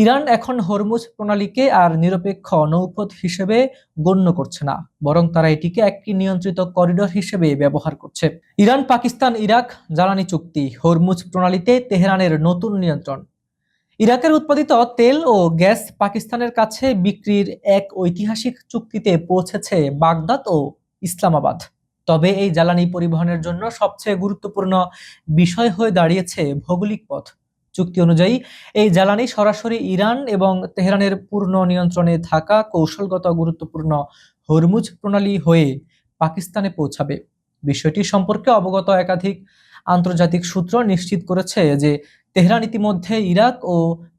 Iran এখন Hormuz প্রণালীকে আর নিরপেক্ষ নৌপথ হিসেবে গণ্য করছে না, বরং তারা এটিকে একটি নিয়ন্ত্রিত করিডোর হিসেবে ব্যবহার করছে। ইরান পাকিস্তান ইরাক জ্বালানি চুক্তি, হরমুজ প্রণালীতে তেহরানের নতুন নিয়ন্ত্রণ। ইরাকের উৎপাদিত তেল ও গ্যাস পাকিস্তানের কাছে বিক্রির এক ঐতিহাসিক চুক্তিতে পৌঁছেছে বাগদাদ ও ইসলামাবাদ। তবে এই জ্বালানি পরিবহনের জন্য সবচেয়ে গুরুত্বপূর্ণ বিষয় হয়ে দাঁড়িয়েছে ভৌগোলিক পথ। চুক্তি অনুযায়ী এই জ্বালানি সরাসরি ইরান এবং তেহরানের পূর্ণ নিয়ন্ত্রণে থাকা কৌশলগত গুরুত্বপূর্ণ হরমুজ প্রণালী হয়ে পাকিস্তানে পৌঁছাবে। বিষয়টি সম্পর্কে অবগত একাধিক আন্তর্জাতিক সূত্র নিশ্চিত করেছে যে তেহরান ইতিমধ্যে ইরাক ও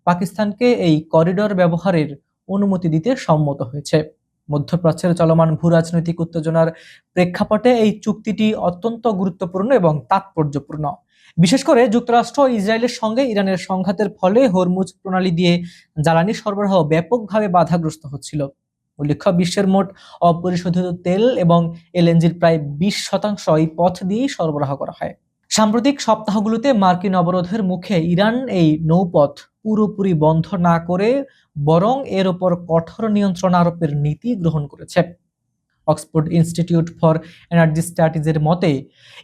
পাকিস্তানকে এই করিডোর ব্যবহারের অনুমতি দিতে সম্মত হয়েছে। মধ্যপ্রাচ্যের চলমান ভূরাজনৈতিক উত্তেজনার প্রেক্ষাপটে এই চুক্তিটি অত্যন্ত গুরুত্বপূর্ণ এবং তাৎপর্যপূর্ণ। বিশেষ করে যুক্তরাষ্ট্র ও ইসরায়েলের সঙ্গে ইরানের সংঘাতের ফলে হরমুজ প্রণালী দিয়ে জ্বালানি সরবরাহ ব্যাপকভাবে বাধাগ্রস্ত হচ্ছিল। উল্লেখ্য, বিশ্বের মোট অপরিশোধিত তেল এবং এলএনজির প্রায় 20% এই পথ দিয়েই সরবরাহ করা হয়। সাম্প্রতিক সপ্তাহগুলোতে মার্কিন অবরোধের মুখে ইরান এই নৌপথ পুরোপুরি বন্ধ না করে বরং এর ওপর কঠোর নিয়ন্ত্রণ আরোপের নীতি গ্রহণ করেছে। অক্সফোর্ড ইনস্টিটিউট ফর এনার্জি স্ট্র্যাটেজির মতে,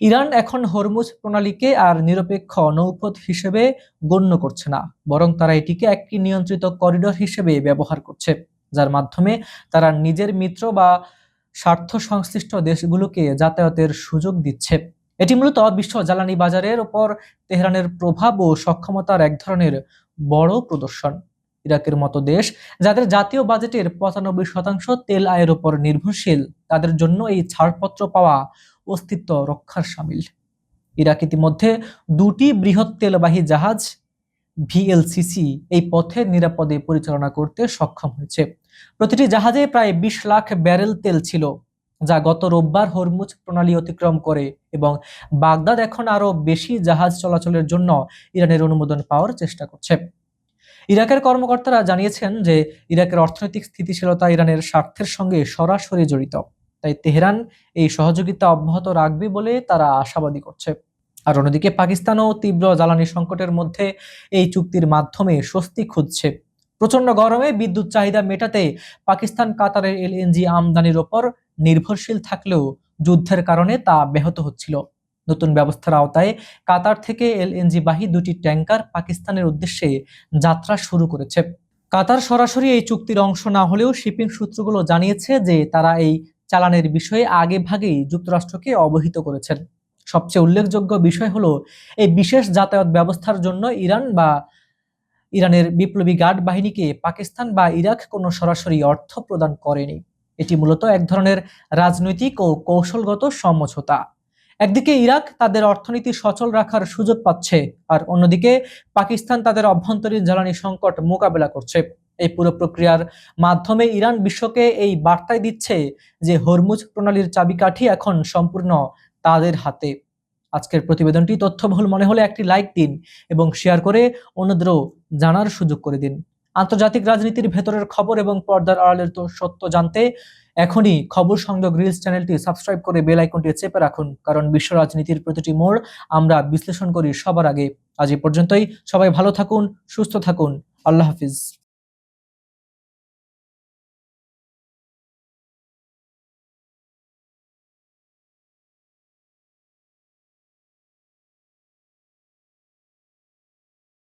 ইরান এখন হরমুজ প্রণালীকে আর নিরপেক্ষ নৌপথ হিসেবে গণ্য করছে না, বরং তারা এটিকে একটি নিয়ন্ত্রিত করিডোর হিসেবে ব্যবহার করছে, যার মাধ্যমে তারা নিজের মিত্র বা স্বার্থ সংশ্লিষ্ট দেশগুলোকে যাতায়াতের সুযোগ দিচ্ছে। এটি মূলত বিশ্ব জ্বালানি বাজারের ওপর তেহরানের প্রভাব ও সক্ষমতার এক ধরনের বড় প্রদর্শন। ইরাকের মতো দেশ, যাদের জাতীয় বাজেটের 95% তেল আয়ের উপর নির্ভরশীল, তাদের জন্য এই ছাড়পত্র পাওয়া অস্তিত্ব রক্ষার শামিল। ইরাক ইতিমধ্যে 2টি বৃহৎ তেলবাহী জাহাজ ভিএলসিসি এই পথে নিরাপদে পরিচালনা করতে সক্ষম হয়েছে। প্রতিটি জাহাজে প্রায় 20 লাখ ব্যারেল তেল ছিল, যা গত রোববার হরমুজ প্রণালী অতিক্রম করে, এবং বাগদাদ এখন আরো বেশি জাহাজ চলাচলের জন্য ইরানের অনুমোদন পাওয়ার চেষ্টা করছে। ইরাকের কর্মকর্তারা জানিয়েছেন যে ইরাকের অর্থনৈতিক স্থিতিশীলতা ইরানের স্বার্থের সঙ্গে সরাসরি জড়িত, তাই তেহরান এই সহযোগিতা অব্যাহত রাখবে বলে তারা আশাবাদী করছে। আর অন্যদিকে পাকিস্তানও তীব্র জ্বালানি সংকটের মধ্যে এই চুক্তির মাধ্যমে স্বস্তি খুঁজছে। প্রচন্ড গরমে বিদ্যুৎ চাহিদা মেটাতে পাকিস্তান কাতারের এলএনজি আমদানির ওপর নির্ভরশীল থাকলেও যুদ্ধের কারণে তা ব্যাহত হচ্ছিল। নতুন ব্যবস্থার আওতায় কাতার থেকে এলএনজি বাহী 2টি ট্যাঙ্কার পাকিস্তানের উদ্দেশ্যে যাত্রা শুরু করেছে। কাতার সরাসরি এই চুক্তির অংশ না হলেও শিপিং সূত্রগুলো জানিয়েছে যে তারা এই চালানের বিষয়ে আগেভাগেই যুক্তরাষ্ট্রকে অবহিত করেছেন। সবচেয়ে উল্লেখযোগ্য বিষয় হলো, এই বিশেষ যাতায়াত ব্যবস্থার জন্য ইরানের বিপ্লবী গার্ড বাহিনীকে পাকিস্তান বা ইরাক কোনো সরাসরি অর্থ প্রদান করেনি। এটি মূলত এক ধরনের রাজনৈতিক ও কৌশলগত সমঝোতা। একদিকে ইরাক তাদের অর্থনীতি সচল রাখার সুযোগ পাচ্ছে, আর অন্যদিকে পাকিস্তান তাদের অভ্যন্তরীণ জ্বালানি সংকট মোকাবেলা করছে। এই পুরো প্রক্রিয়ার মাধ্যমে ইরান বিশ্বকে এই বার্তাই দিচ্ছে যে হরমুজ প্রণালীর চাবিকাঠি এখন সম্পূর্ণ তাদের হাতে। আজকের প্রতিবেদনটি তথ্যবহুল মনে হলে একটি লাইক দিন এবং শেয়ার করে অন্যদেরও জানার সুযোগ করে দিন। আন্তর্জাতিক রাজনীতির ভেতরের খবর এবং পর্দার আড়ালের সত্য জানতে এখনই খবর সংযোগ রিলস চ্যানেলটি সাবস্ক্রাইব করে বেল আইকনটি চেপে রাখুন, কারণ বিশ্ব রাজনীতির প্রতিটি মোড় আমরা বিশ্লেষণ করি সবার আগে। আজ এ পর্যন্তই। সবাই ভালো থাকুন, সুস্থ থাকুন। আল্লাহ হাফিজ।